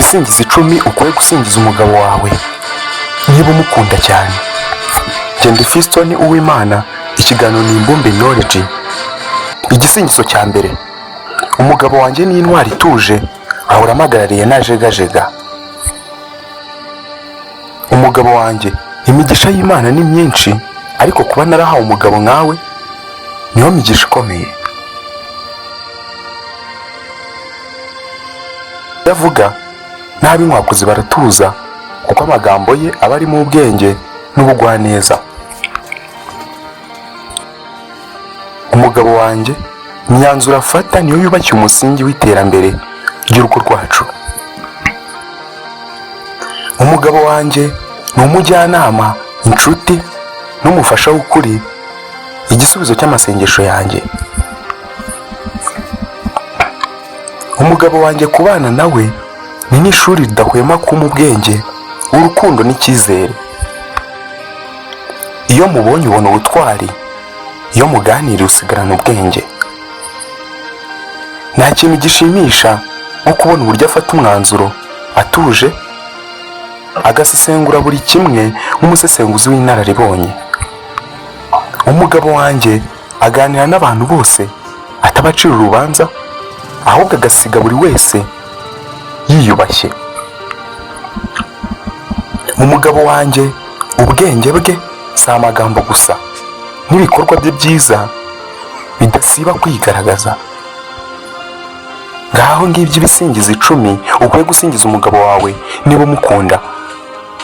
ibisingizo 10 ukwiye gusingiza umugabo wawe niba umukunda cyane. Genda Fiston Uwimana, ikiganiro ni Imbumbe Knowledge. Igisingizo cya mbere: umugabo wanjye ni intwari ituje, ahora amagarariye najegajega. Umugabo wanjye, imigisha y'Imana ni myinshi, ariko kuba narahawe umugabo nkawe niyo migisha ikomeye. Yavuga nabi inkwakuzi baratuza, kuko amagambo ye aba ari mu ubwenge n'ubugwaneza. Umugabo wanjye, imyanzuro afata niyo yubakiye umusingi w'iterambere ry'urugo rwacu. Umugabo wanjye ni umujyanama, inshuti n'umufasha w'ukuri, igisubizo cy'amasengesho yanjye. Umugabo wanjye, kubana nawe ni n'ishuri ridahwema kuma ubwenge, urukundo n'icyizere. Iyo mubonye ubona ubutwari, iyo muganira usigarana ubwenge. Nta kintu gishimisha nko kubona uburyo afata umwanzuro atuje, agasesengura buri kimwe nk'umusesenguzi w'inararibonye. Umugabo wanjye aganira n'abantu bose, atabacira urubanza, ahubwo agasiga buri wese yiyubashye. Umugabo wanjye, ubwenge bwe si amagambo gusa, n'ibikorwa bye byiza bidasiba kwigaragaza. Ngaho ngibyo ibisingizo 10 ukwiye gusingiza umugabo wawe niba umukunda.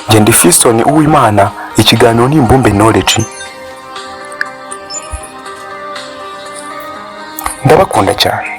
Genda Fiston Uwimana, ikiganiro ni Imbumbe Knowledge. Ndabakunda cyane.